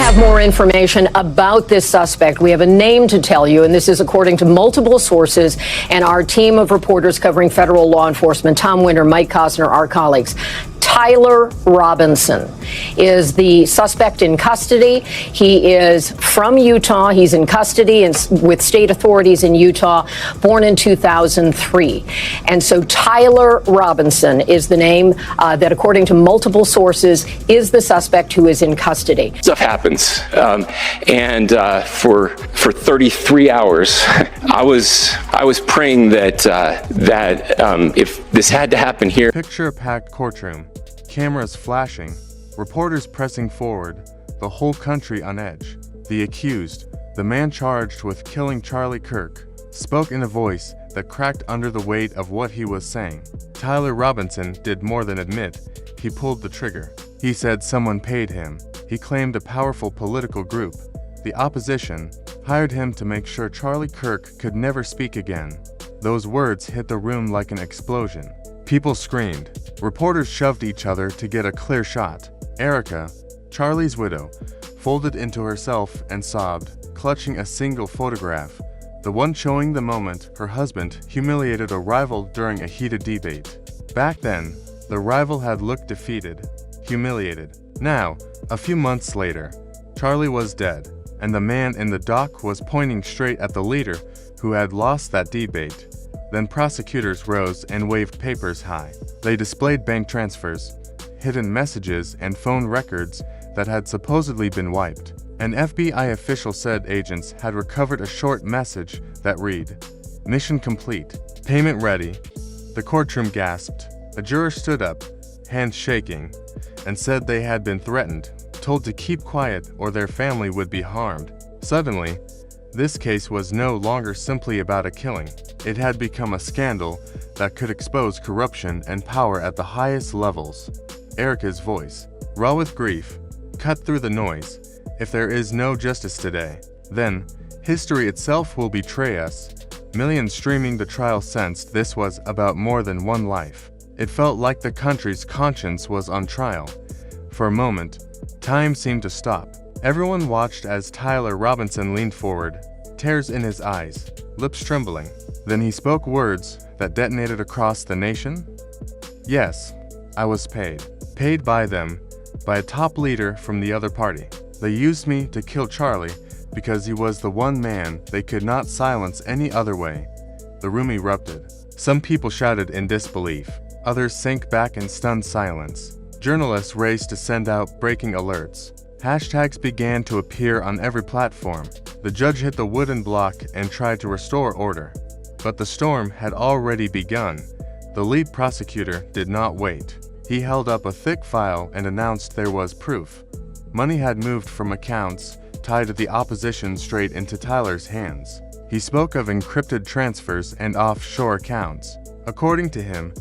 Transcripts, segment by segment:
have more information about this suspect. We have a name to tell you, and this is according to multiple sources and our team of reporters covering federal law enforcement. Tom Winter, Mike Cosner, our colleagues. Tyler Robinson is the suspect in custody. He is from Utah. He's in custody and with state authorities in Utah, born in 2003. And so Tyler Robinson is the name that, according to multiple sources, is the suspect who is in custody. Stuff happens. For 33 hours, I was praying that if this had to happen here. Picture a packed courtroom. Cameras flashing, reporters pressing forward, the whole country on edge. The accused, the man charged with killing Charlie Kirk, spoke in a voice that cracked under the weight of what he was saying. Tyler Robinson did more than admit he pulled the trigger. He said someone paid him. He claimed a powerful political group, the opposition, hired him to make sure Charlie Kirk could never speak again. Those words hit the room like an explosion. People screamed. Reporters shoved each other to get a clear shot. Erica, Charlie's widow, folded into herself and sobbed, clutching a single photograph, the one showing the moment her husband humiliated a rival during a heated debate. Back then, the rival had looked defeated, humiliated. Now, a few months later, Charlie was dead, and the man in the dock was pointing straight at the leader who had lost that debate. Then prosecutors rose and waved papers high. They displayed bank transfers, hidden messages, and phone records that had supposedly been wiped. An FBI official said agents had recovered a short message that read, "Mission complete. Payment ready." The courtroom gasped. A juror stood up, hands shaking, and said they had been threatened, told to keep quiet or their family would be harmed. Suddenly, this case was no longer simply about a killing. It had become a scandal that could expose corruption and power at the highest levels. Erica's voice, raw with grief, cut through the noise. If there is no justice today, then history itself will betray us. Millions streaming the trial sensed this was about more than one life. It felt like the country's conscience was on trial. For a moment, time seemed to stop. Everyone watched as Tyler Robinson leaned forward, tears in his eyes, lips trembling. Then he spoke words that detonated across the nation. "Yes, I was paid. Paid by them, by a top leader from the other party. They used me to kill Charlie because he was the one man they could not silence any other way." The room erupted. Some people shouted in disbelief. Others sank back in stunned silence. Journalists raced to send out breaking alerts. Hashtags began to appear on every platform. The judge hit the wooden block and tried to restore order. But the storm had already begun. The lead prosecutor did not wait. He held up a thick file and announced there was proof. Money had moved from accounts tied to the opposition straight into Tyler's hands. He spoke of encrypted transfers and offshore accounts. According to him,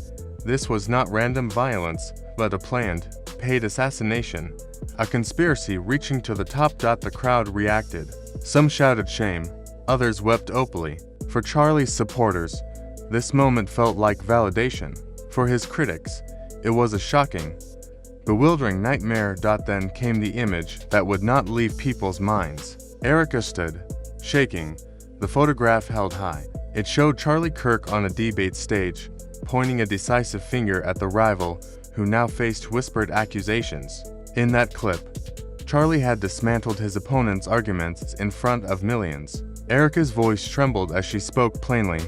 this was not random violence, but a planned, paid assassination. A conspiracy reaching to the top. The crowd reacted. Some shouted shame, others wept openly. For Charlie's supporters, this moment felt like validation. For his critics, it was a shocking, bewildering nightmare. Then came the image that would not leave people's minds. Erica stood, shaking, the photograph held high. It showed Charlie Kirk on a debate stage, pointing a decisive finger at the rival who now faced whispered accusations. In that clip, Charlie had dismantled his opponent's arguments in front of millions. Erica's voice trembled as she spoke plainly.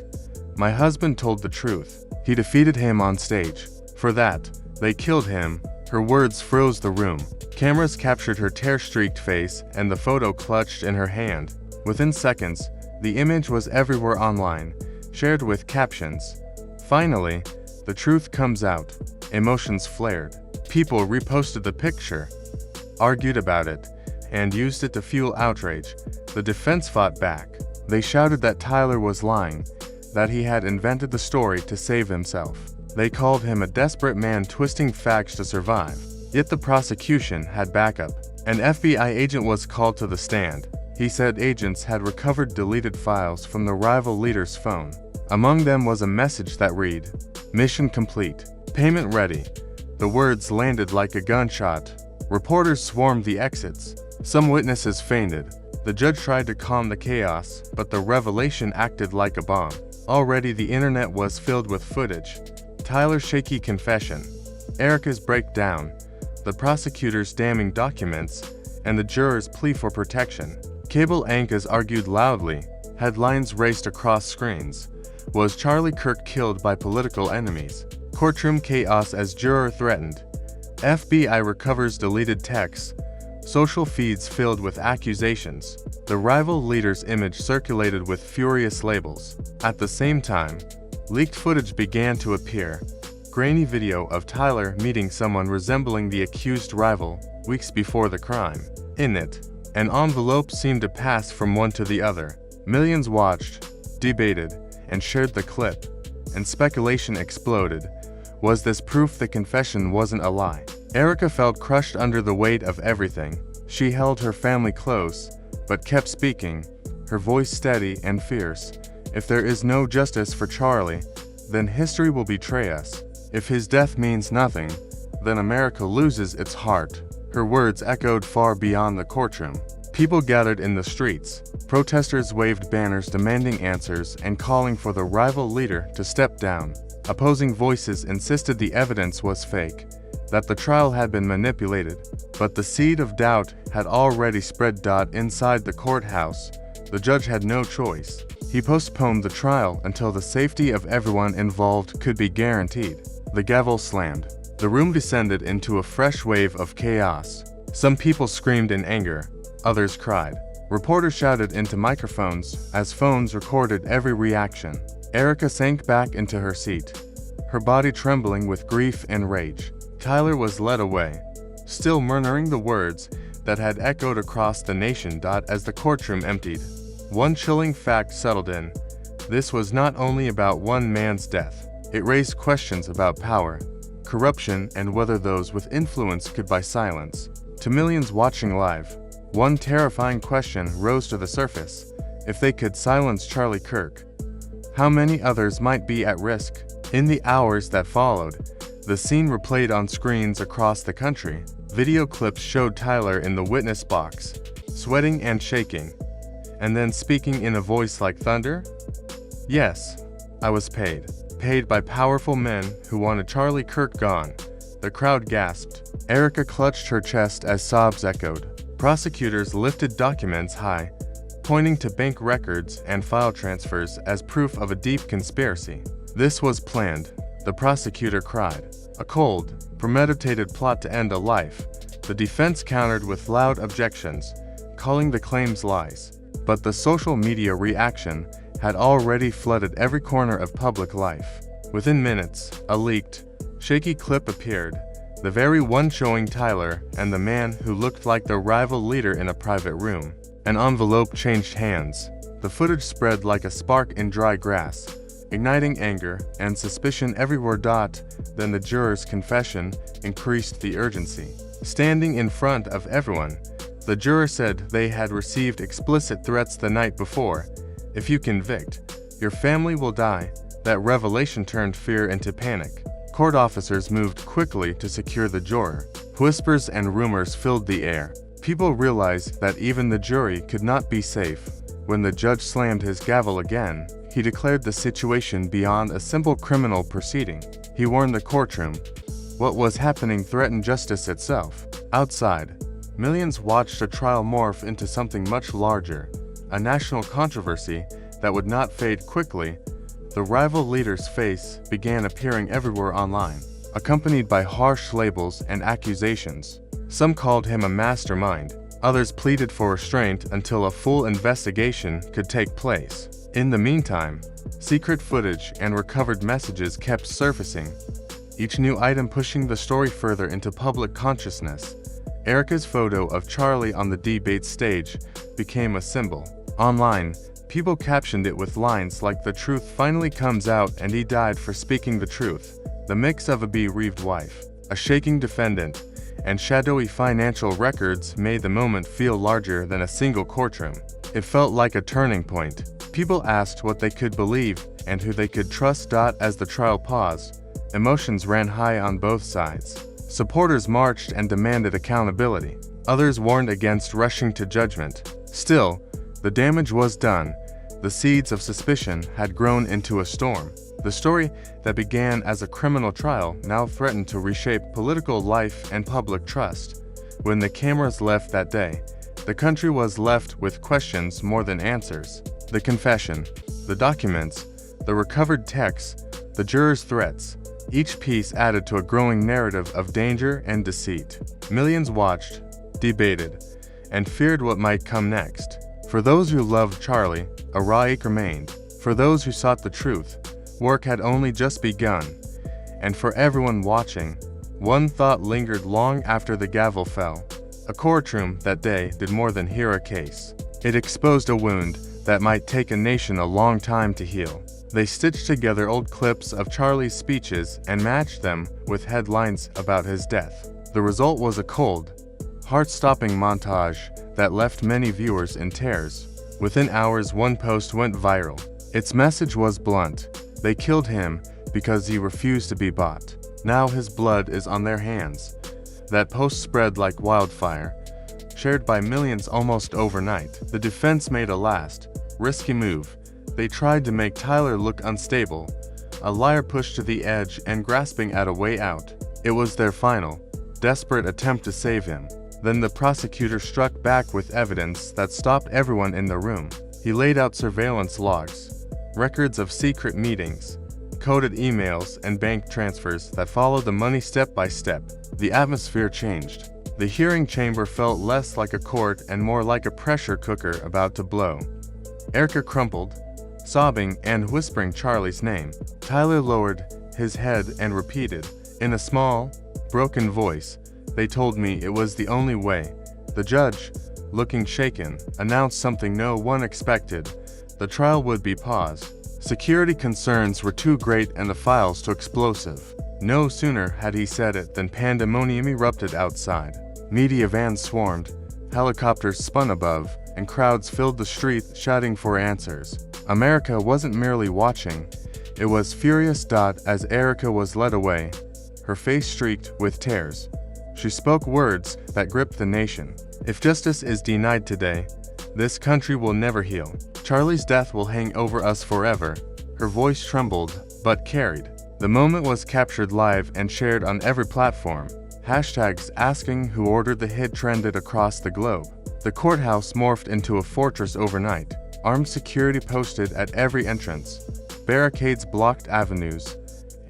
"My husband told the truth. He defeated him on stage. For that, they killed him." Her words froze the room. Cameras captured her tear-streaked face and the photo clutched in her hand. Within seconds, the image was everywhere online, shared with captions. Finally, the truth comes out. Emotions flared. People reposted the picture, argued about it, and used it to fuel outrage. The defense fought back. They shouted that Tyler was lying, that he had invented the story to save himself. They called him a desperate man twisting facts to survive. Yet the prosecution had backup. An FBI agent was called to the stand. He said agents had recovered deleted files from the rival leader's phone. Among them was a message that read, "Mission complete. Payment ready." The words landed like a gunshot. Reporters swarmed the exits. Some witnesses fainted. The judge tried to calm the chaos, but the revelation acted like a bomb. Already the internet was filled with footage. Tyler's shaky confession, Erica's breakdown, the prosecutor's damning documents, and the juror's plea for protection. Cable anchors argued loudly. Headlines raced across screens. Was Charlie Kirk killed by political enemies? Courtroom chaos as juror threatened. FBI recovers deleted texts. Social feeds filled with accusations. The rival leader's image circulated with furious labels. At the same time, leaked footage began to appear. Grainy video of Tyler meeting someone resembling the accused rival weeks before the crime. In it, an envelope seemed to pass from one to the other. Millions watched, debated, and shared the clip, and speculation exploded. Was this proof the confession wasn't a lie? Erica felt crushed under the weight of everything. She held her family close, but kept speaking, her voice steady and fierce. If there is no justice for Charlie, then history will betray us. If his death means nothing, then America loses its heart. Her words echoed far beyond the courtroom. People gathered in the streets. Protesters waved banners demanding answers and calling for the rival leader to step down. Opposing voices insisted the evidence was fake, that the trial had been manipulated. But the seed of doubt had already spread. Inside the courthouse, the judge had no choice. He postponed the trial until the safety of everyone involved could be guaranteed. The gavel slammed. The room descended into a fresh wave of chaos. Some people screamed in anger, others cried. Reporters shouted into microphones as phones recorded every reaction. Erica sank back into her seat, her body trembling with grief and rage. Tyler was led away, still murmuring the words that had echoed across the nation. As the courtroom emptied, one chilling fact settled in. This was not only about one man's death. It raised questions about power, corruption, and whether those with influence could buy silence. To millions watching live, one terrifying question rose to the surface. If they could silence Charlie Kirk, how many others might be at risk? In the hours that followed, the scene replayed on screens across the country. Video clips showed Tyler in the witness box, sweating and shaking, and then speaking in a voice like thunder. Yes, I was paid. Paid by powerful men who wanted Charlie Kirk gone. The crowd gasped. Erica clutched her chest as sobs echoed. Prosecutors lifted documents high, pointing to bank records and file transfers as proof of a deep conspiracy. This was planned, the prosecutor cried. A cold, premeditated plot to end a life. The defense countered with loud objections, calling the claims lies. But the social media reaction had already flooded every corner of public life. Within minutes, a leaked, shaky clip appeared, the very one showing Tyler and the man who looked like the rival leader in a private room. An envelope changed hands. The footage spread like a spark in dry grass, igniting anger and suspicion everywhere. Then the juror's confession increased the urgency. Standing in front of everyone, the juror said they had received explicit threats the night before. If you convict, your family will die. That revelation turned fear into panic. Court officers moved quickly to secure the juror. Whispers and rumors filled the air. People realized that even the jury could not be safe. When the judge slammed his gavel again, he declared the situation beyond a simple criminal proceeding. He warned the courtroom. What was happening threatened justice itself. Outside, millions watched a trial morph into something much larger, a national controversy that would not fade quickly. The rival leader's face began appearing everywhere online, accompanied by harsh labels and accusations. Some called him a mastermind. Others pleaded for restraint until a full investigation could take place. In the meantime, secret footage and recovered messages kept surfacing, each new item pushing the story further into public consciousness. Erica's photo of Charlie on the debate stage became a symbol. Online, people captioned it with lines like "The truth finally comes out and he died for speaking the truth." The mix of a bereaved wife, a shaking defendant, and shadowy financial records made the moment feel larger than a single courtroom. It felt like a turning point. People asked what they could believe and who they could trust. As the trial paused, emotions ran high on both sides. Supporters marched and demanded accountability. Others warned against rushing to judgment. Still, the damage was done. The seeds of suspicion had grown into a storm. The story that began as a criminal trial now threatened to reshape political life and public trust. When the cameras left that day, the country was left with questions more than answers. The confession, the documents, the recovered texts, the jurors' threats, each piece added to a growing narrative of danger and deceit. Millions watched, debated, and feared what might come next. For those who loved Charlie, a raw ache remained. For those who sought the truth, work had only just begun. And for everyone watching, one thought lingered long after the gavel fell. A courtroom that day did more than hear a case. It exposed a wound that might take a nation a long time to heal. They stitched together old clips of Charlie's speeches and matched them with headlines about his death. The result was a cold, heart-stopping montage that left many viewers in tears. Within hours, one post went viral. Its message was blunt. They killed him because he refused to be bought. Now his blood is on their hands. That post spread like wildfire, shared by millions almost overnight. The defense made a last, risky move. They tried to make Tyler look unstable, a liar pushed to the edge and grasping at a way out. It was their final, desperate attempt to save him. Then the prosecutor struck back with evidence that stopped everyone in the room. He laid out surveillance logs, records of secret meetings, coded emails and bank transfers that followed the money step by step. The atmosphere changed. The hearing chamber felt less like a court and more like a pressure cooker about to blow. Erica crumpled, sobbing and whispering Charlie's name. Tyler lowered his head and repeated, in a small, broken voice, "They told me it was the only way." The judge, looking shaken, announced something no one expected. The trial would be paused. Security concerns were too great and the files too explosive. No sooner had he said it than pandemonium erupted outside. Media vans swarmed, helicopters spun above, and crowds filled the street shouting for answers. America wasn't merely watching, it was furious. As Erica was led away, her face streaked with tears. She spoke words that gripped the nation. If justice is denied today, this country will never heal. Charlie's death will hang over us forever. Her voice trembled, but carried. The moment was captured live and shared on every platform. Hashtags asking who ordered the hit trended across the globe. The courthouse morphed into a fortress overnight. Armed security posted at every entrance. Barricades blocked avenues,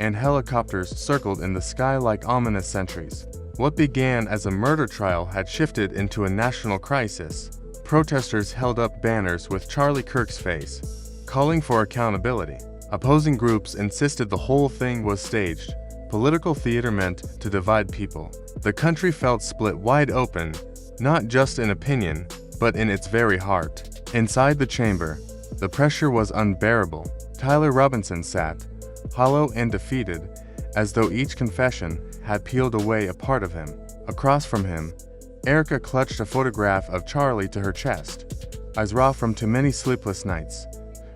and helicopters circled in the sky like ominous sentries. What began as a murder trial had shifted into a national crisis. Protesters held up banners with Charlie Kirk's face, calling for accountability. Opposing groups insisted the whole thing was staged. Political theater meant to divide people. The country felt split wide open, not just in opinion, but in its very heart. Inside the chamber, the pressure was unbearable. Tyler Robinson sat, hollow and defeated, as though each confession had peeled away a part of him. Across from him, Erica clutched a photograph of Charlie to her chest, eyes raw from too many sleepless nights.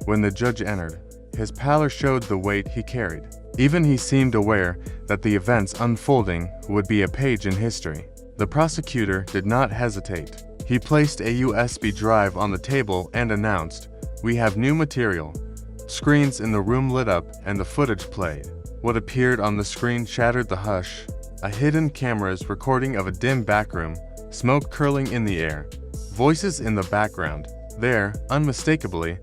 When the judge entered, his pallor showed the weight he carried. Even he seemed aware that the events unfolding would be a page in history. The prosecutor did not hesitate. He placed a USB drive on the table and announced, "We have new material." Screens in the room lit up and the footage played. What appeared on the screen shattered the hush. A hidden camera's recording of a dim backroom, smoke curling in the air, voices in the background. There, unmistakably,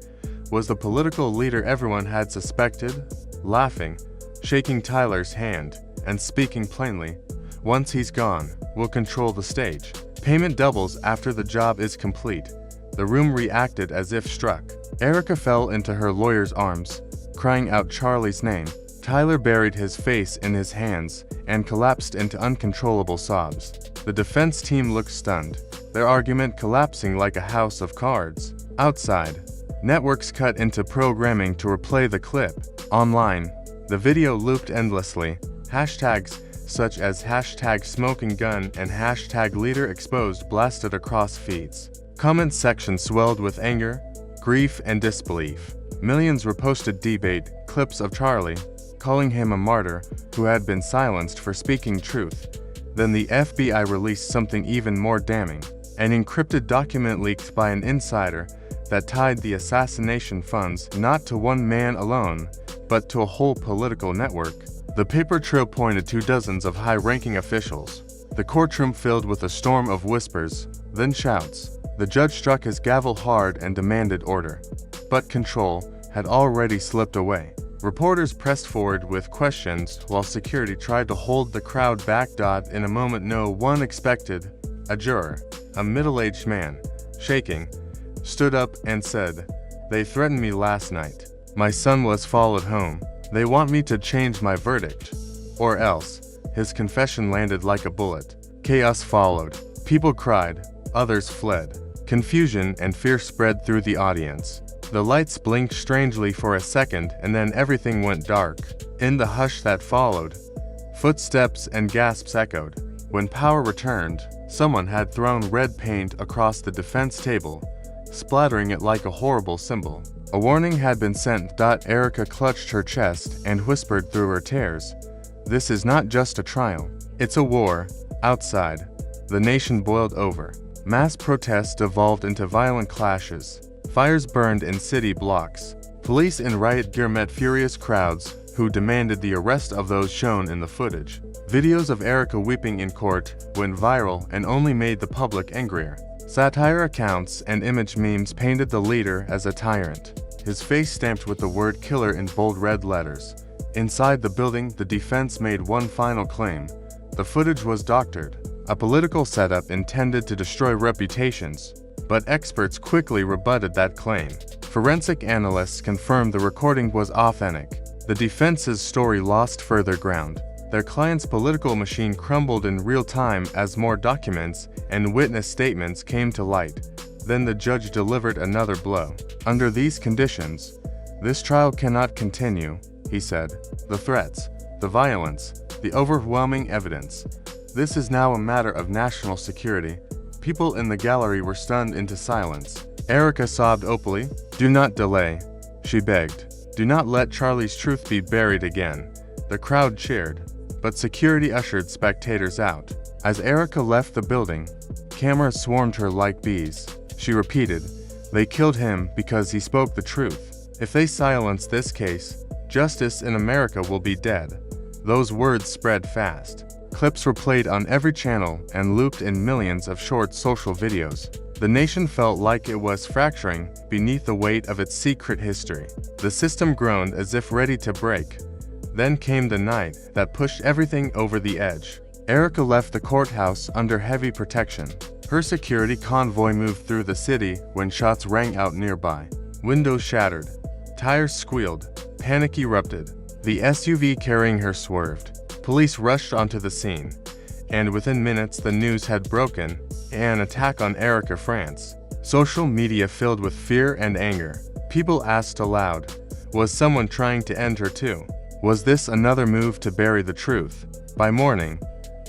was the political leader everyone had suspected, laughing, shaking Tyler's hand, and speaking plainly, "Once he's gone, we'll control the stage. Payment doubles after the job is complete." The room reacted as if struck. Erica fell into her lawyer's arms, crying out Charlie's name. Tyler buried his face in his hands and collapsed into uncontrollable sobs. The defense team looked stunned, their argument collapsing like a house of cards. Outside, networks cut into programming to replay the clip. Online, the video looped endlessly. Hashtags such as hashtag smoking gun and hashtag leader exposed blasted across feeds. Comment sections swelled with anger, grief, and disbelief. Millions reposted debate clips of Charlie, calling him a martyr who had been silenced for speaking truth. Then the FBI released something even more damning, an encrypted document leaked by an insider that tied the assassination funds not to one man alone, but to a whole political network. The paper trail pointed to dozens of high-ranking officials. The courtroom filled with a storm of whispers, then shouts. The judge struck his gavel hard and demanded order. But control had already slipped away. Reporters pressed forward with questions while security tried to hold the crowd back. In a moment no one expected, a juror, a middle-aged man, shaking, stood up and said, "They threatened me last night. My son was followed home. They want me to change my verdict. Or else." His confession landed like a bullet. Chaos followed. People cried, others fled. Confusion and fear spread through the audience. The lights blinked strangely for a second and then everything went dark. In the hush that followed, footsteps and gasps echoed. When power returned, someone had thrown red paint across the defense table, splattering it like a horrible symbol. A warning had been sent. Erica clutched her chest and whispered through her tears, "This is not just a trial. It's a war." Outside, the nation boiled over. Mass protests evolved into violent clashes. Fires burned in city blocks. Police in riot gear met furious crowds who demanded the arrest of those shown in the footage. Videos of Erica weeping in court went viral and only made the public angrier. Satire accounts and image memes painted the leader as a tyrant, his face stamped with the word killer in bold red letters. Inside the building, the defense made one final claim. The footage was doctored, a political setup intended to destroy reputations. But experts quickly rebutted that claim. Forensic analysts confirmed the recording was authentic. The defense's story lost further ground. Their client's political machine crumbled in real time as more documents and witness statements came to light. Then the judge delivered another blow. "Under these conditions, this trial cannot continue," he said. "The threats, the violence, the overwhelming evidence. This is now a matter of national security." People in the gallery were stunned into silence. Erica sobbed openly. "Do not delay," she begged. "Do not let Charlie's truth be buried again." The crowd cheered, but security ushered spectators out. As Erica left the building, cameras swarmed her like bees. She repeated, "They killed him because he spoke the truth. If they silence this case, justice in America will be dead." Those words spread fast. Clips were played on every channel and looped in millions of short social videos. The nation felt like it was fracturing beneath the weight of its secret history. The system groaned as if ready to break. Then came the night that pushed everything over the edge. Erica left the courthouse under heavy protection. Her security convoy moved through the city when shots rang out nearby. Windows shattered. Tires squealed. Panic erupted. The SUV carrying her swerved. Police rushed onto the scene, and within minutes the news had broken: an attack on Erica, France. Social media filled with fear and anger. People asked aloud, was someone trying to end her too? Was this another move to bury the truth? By morning,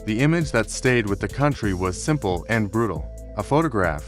the image that stayed with the country was simple and brutal. A photograph,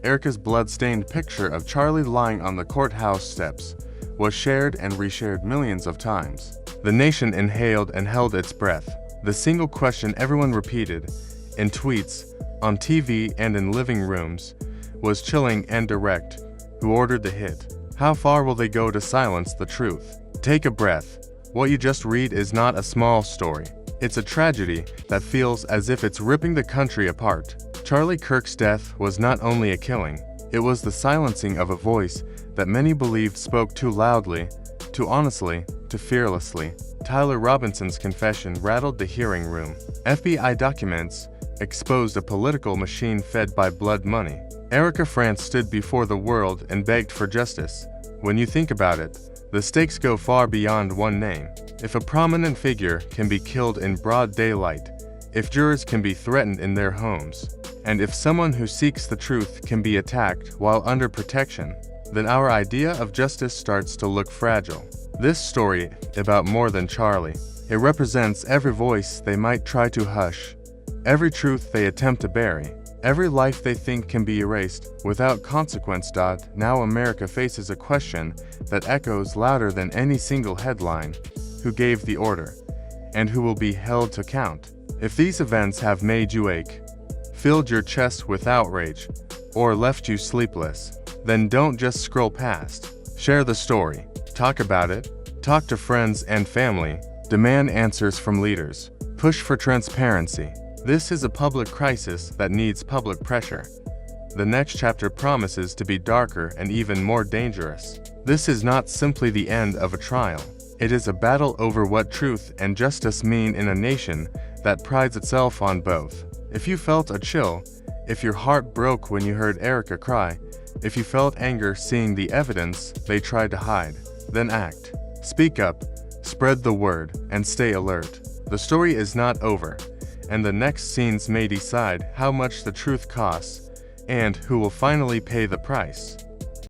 Erica's blood-stained picture of Charlie lying on the courthouse steps, was shared and reshared millions of times. The nation inhaled and held its breath. The single question everyone repeated, in tweets, on TV and in living rooms, was chilling and direct. Who ordered the hit? How far will they go to silence the truth? Take a breath. What you just read is not a small story. It's a tragedy that feels as if it's ripping the country apart. Charlie Kirk's death was not only a killing, it was the silencing of a voice that many believed spoke too loudly, too honestly, too fearlessly. Tyler Robinson's confession rattled the hearing room. FBI documents exposed a political machine fed by blood money. Erica France stood before the world and begged for justice. When you think about it, the stakes go far beyond one name. If a prominent figure can be killed in broad daylight, if jurors can be threatened in their homes, and if someone who seeks the truth can be attacked while under protection, then our idea of justice starts to look fragile. This story about more than Charlie. It represents every voice they might try to hush, every truth they attempt to bury, every life they think can be erased without consequence. Now America faces a question that echoes louder than any single headline. Who gave the order? And who will be held to account? If these events have made you ache, filled your chest with outrage, or left you sleepless, then don't just scroll past. Share the story. Talk about it. Talk to friends and family. Demand answers from leaders. Push for transparency. This is a public crisis that needs public pressure. The next chapter promises to be darker and even more dangerous. This is not simply the end of a trial. It is a battle over what truth and justice mean in a nation that prides itself on both. If you felt a chill, if your heart broke when you heard Erica cry, if you felt anger seeing the evidence they tried to hide, then act. Speak up, spread the word, and stay alert. The story is not over, and the next scenes may decide how much the truth costs and who will finally pay the price.